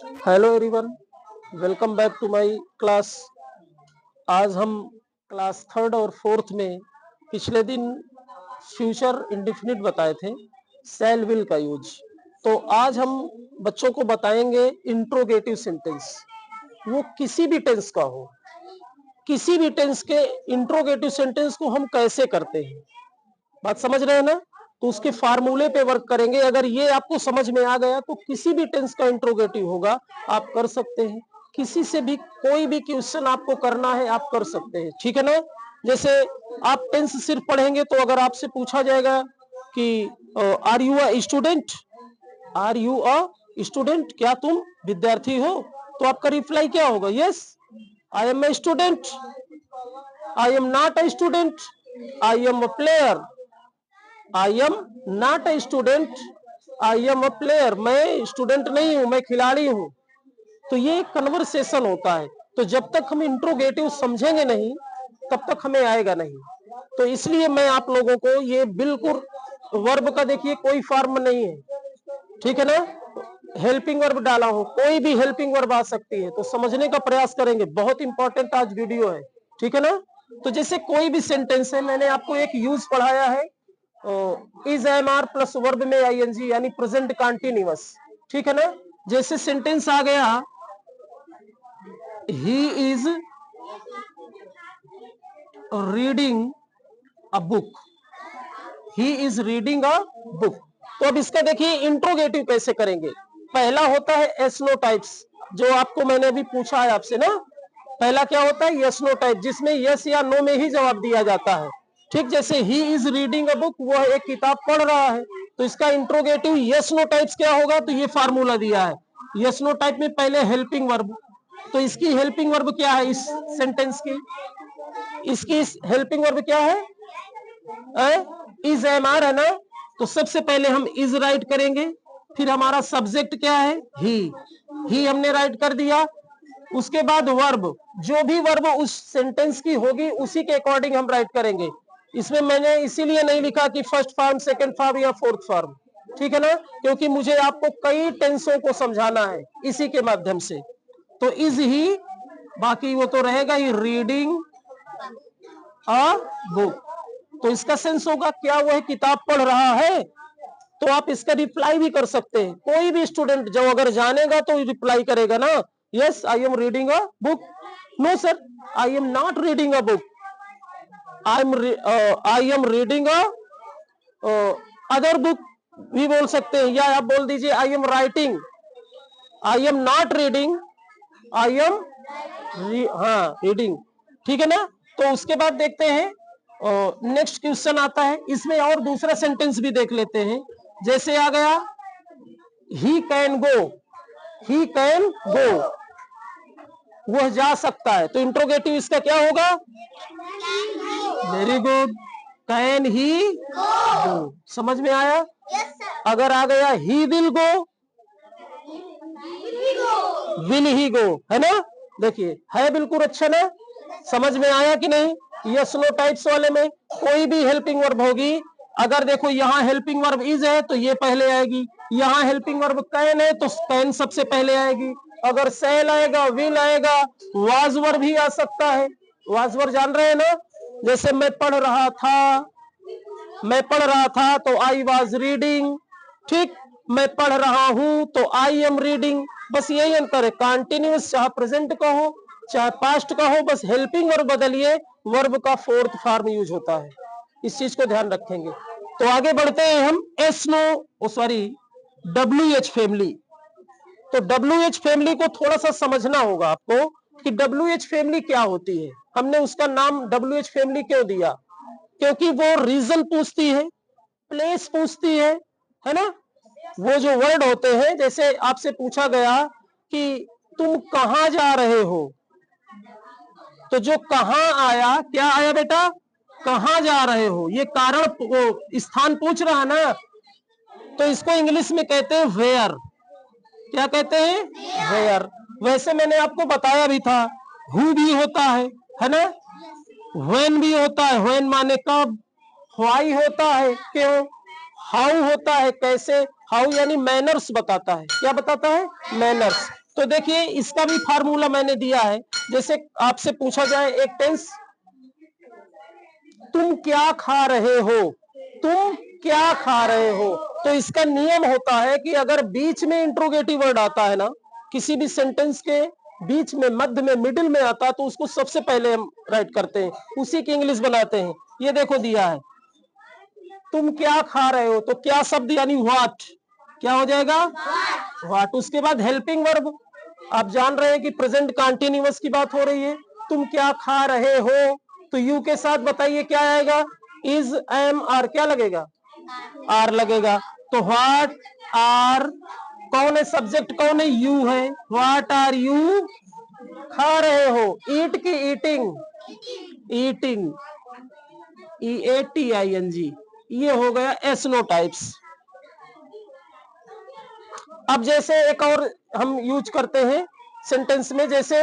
Hello everyone, welcome back to my class. आज हम class third और फोर्थ में पिछले दिन फ्यूचर इंडेफिनिट बताए थे, शैल विल का यूज। तो आज हम बच्चों को बताएंगे इंट्रोगेटिव सेंटेंस। वो किसी भी टेंस का हो, किसी भी टेंस के इंट्रोगेटिव सेंटेंस को हम कैसे करते हैं, बात समझ रहे हैं ना। तो उसके फार्मूले पे वर्क करेंगे। अगर ये आपको समझ में आ गया तो किसी भी टेंस का इंट्रोगेटिव होगा आप कर सकते हैं। किसी से भी कोई भी क्वेश्चन आपको करना है आप कर सकते हैं, ठीक है ना। जैसे आप टेंस सिर्फ पढ़ेंगे तो अगर आपसे पूछा जाएगा कि are you a student, are you a student, क्या तुम विद्यार्थी हो, तो आपका रिप्लाई क्या होगा? Yes I am a student, I am not a student, I am a player, I am not a student, I am a player. मैं student नहीं हूं, मैं खिलाड़ी हूं। तो ये कन्वर्सेशन होता है। तो जब तक हम इंट्रोगेटिव समझेंगे नहीं तब तक हमें आएगा नहीं। तो इसलिए मैं आप लोगों को ये बिल्कुल वर्ब का देखिए कोई फॉर्म नहीं है, ठीक है ना। हेल्पिंग वर्ब डाला हो, कोई भी हेल्पिंग वर्ब आ सकती है। तो समझने का प्रयास करेंगे, बहुत इंपॉर्टेंट आज वीडियो है, ठीक है ना। तो जैसे कोई भी सेंटेंस है, मैंने आपको एक यूज पढ़ाया है is am are plus verb में आईएनजी यानी प्रेजेंट कंटीन्यूअस, ठीक है ना। जैसे सेंटेंस आ गया he is reading a book, he is reading a book. तो अब इसका देखिए इंट्रोगेटिव कैसे करेंगे। पहला होता है एस नो टाइप्स, जो आपको मैंने अभी पूछा है आपसे ना। पहला क्या होता है? यस नो टाइप, जिसमें यस या नो में ही जवाब दिया जाता है, ठीक। जैसे ही इज रीडिंग अ बुक, वह एक किताब पढ़ रहा है, तो इसका इंट्रोगेटिव यस नो टाइप्स क्या होगा? तो ये फार्मूला दिया है। यस नो टाइप में पहले हेल्पिंग वर्ब, तो इसकी हेल्पिंग वर्ब क्या है इस सेंटेंस की? इसकी हेल्पिंग वर्ब क्या है? इज एम आर है ना। तो सबसे पहले हम इज राइट करेंगे, फिर हमारा सब्जेक्ट क्या है? ही हमने राइट कर दिया। उसके बाद वर्ब, जो भी वर्ब उस सेंटेंस की होगी उसी के अकॉर्डिंग हम राइट करेंगे। इसमें मैंने इसीलिए नहीं लिखा कि फर्स्ट फॉर्म, सेकंड फॉर्म या फोर्थ फॉर्म, ठीक है ना, क्योंकि मुझे आपको कई टेंसों को समझाना है इसी के माध्यम से। तो इज ही, बाकी वो तो रहेगा ही, रीडिंग अ बुक। तो इसका सेंस होगा क्या? वो है किताब पढ़ रहा है। तो आप इसका रिप्लाई भी कर सकते हैं। कोई भी स्टूडेंट जो अगर जानेगा तो रिप्लाई करेगा ना, yes I am reading a book, no sir I am not reading a book, I am reading a other book भी बोल सकते हैं। या आप बोल दीजिए I am writing, I am not reading, I am हाँ रीडिंग, ठीक है ना। तो उसके बाद देखते हैं नेक्स्ट क्वेश्चन आता है। इसमें और दूसरा सेंटेंस भी देख लेते हैं। जैसे आ गया he can go, he can go, वह जा सकता है। तो इंट्रोगेटिव इसका क्या होगा? वेरी गुड, कैन ही गो। समझ में आया? अगर आ गया he will go, will he गो, है ना। देखिए है बिल्कुल अच्छा ना, समझ में आया कि नहीं? यस नो टाइप्स वाले में कोई भी हेल्पिंग वर्ब होगी। अगर देखो यहाँ हेल्पिंग वर्ब इज है तो ये पहले आएगी, यहाँ हेल्पिंग वर्ब कैन है तो कैन सबसे पहले आएगी। अगर सेल आएगा, विल आएगा, वाज वर्ब भी आ सकता है। वाज वर्ब जान रहे हैं ना। जैसे मैं पढ़ रहा था, मैं पढ़ रहा था तो आई वॉज रीडिंग, ठीक। मैं पढ़ रहा हूं तो आई एम रीडिंग। बस यही अंतर है, कॉन्टिन्यूस चाहे प्रेजेंट का हो चाहे पास्ट का हो, बस हेल्पिंग वर्ब बदलिए, वर्ब का फोर्थ फॉर्म यूज होता है। इस चीज को ध्यान रखेंगे। तो आगे बढ़ते हैं हम S no sorry W H family. तो डब्ल्यू एच फैमिली को थोड़ा सा समझना होगा आपको कि डब्ल्यू एच फैमिली क्या होती है। हमने उसका नाम डब्ल्यू एच फैमिली क्यों दिया? क्योंकि वो रीजन पूछती है, प्लेस पूछती है ना। वो जो वर्ड होते हैं, जैसे आपसे पूछा गया कि तुम कहां जा रहे हो, तो जो कहां आया, क्या आया बेटा? कहां जा रहे हो, ये कारण वो स्थान पूछ रहा है ना। तो इसको इंग्लिश में कहते हैं वेयर। क्या कहते हैं? वेयर। वैसे मैंने आपको बताया भी था, हु भी होता है ना। व्हेन भी होता है, व्हेन माने कब। व्हाई होता है, क्यों। हाउ होता है, कैसे। हाउ यानी मैनर्स बताता है, क्या बताता है? मैनर्स। तो देखिए इसका भी फार्मूला मैंने दिया है। जैसे आपसे पूछा जाए एक टेंस, तुम क्या खा रहे हो, तुम क्या खा रहे हो, तो इसका नियम होता है कि अगर बीच में इंट्रोगेटिव वर्ड आता है ना, किसी भी सेंटेंस के बीच में, मध्य में, मिडिल में आता है, तो उसको सबसे पहले हम राइट करते हैं, उसी की इंग्लिश बनाते हैं। ये देखो दिया है, तुम क्या खा रहे हो, तो क्या शब्द यानी व्हाट, क्या हो जाएगा व्हाट। उसके बाद हेल्पिंग वर्ब, आप जान रहे हैं कि प्रेजेंट कंटिन्यूअस की बात हो रही है। तुम क्या खा रहे हो, तो यू के साथ बताइए क्या आएगा, इज, एम, आर, क्या लगेगा, आर लगेगा। तो व्हाट आर, कौन है सब्जेक्ट, कौन है, यू है। व्हाट आर यू खा रहे हो, ईट की ईटिंग, ईटिंग, EATING, ये हो गया एस नो टाइप्स। अब जैसे एक और हम यूज करते हैं सेंटेंस में, जैसे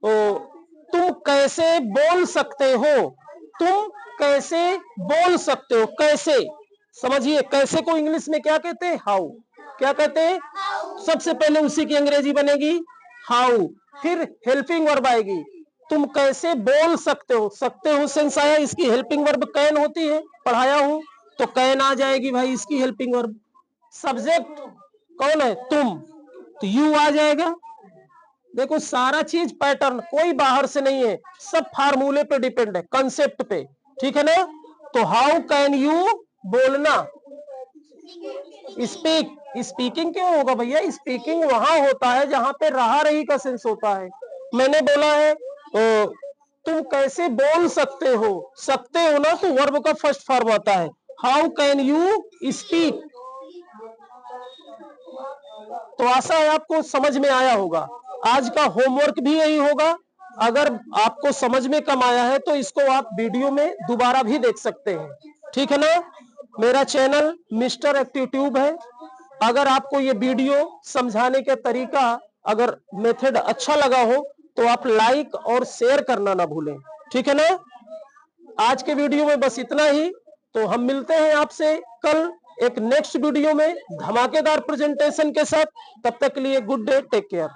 तुम कैसे बोल सकते हो, तुम कैसे बोल सकते हो, कैसे, समझिए कैसे को इंग्लिश में क्या कहते हैं, हाउ, क्या कहते हैं, सबसे पहले उसी की अंग्रेजी बनेगी हाउ, फिर हेल्पिंग वर्ब आएगी, तुम कैसे बोल सकते हो, सकते हो सेंस आया, इसकी हेल्पिंग वर्ब कैन होती है, पढ़ाया हूं, तो कैन आ जाएगी भाई इसकी हेल्पिंग वर्ब। सब्जेक्ट कौन है, तुम, तो यू आ जाएगा। देखो सारा चीज पैटर्न, कोई बाहर से नहीं है, सब फार्मूले पे डिपेंड है, कंसेप्ट पे, ठीक है ना। तो हाउ कैन यू, बोलना, स्पीक, स्पीकिंग क्यों होगा भैया, स्पीकिंग वहां होता है जहां पे रहा रही का सेंस होता है। मैंने बोला है तुम कैसे बोल सकते हो ना, तो वर्ब का फर्स्ट फॉर्म आता है, हाउ कैन यू स्पीक। तो आशा है आपको समझ में आया होगा। आज का होमवर्क भी यही होगा। अगर आपको समझ में कम आया है तो इसको आप वीडियो में दोबारा भी देख सकते हैं, ठीक है ना। मेरा चैनल मिस्टर एक्टिव ट्यूब है। अगर आपको ये वीडियो समझाने का तरीका, अगर मेथड अच्छा लगा हो तो आप लाइक और शेयर करना ना भूलें, ठीक है ना। आज के वीडियो में बस इतना ही। तो हम मिलते हैं आपसे कल एक नेक्स्ट वीडियो में धमाकेदार प्रेजेंटेशन के साथ। तब तक के लिए गुड डे, टेक केयर।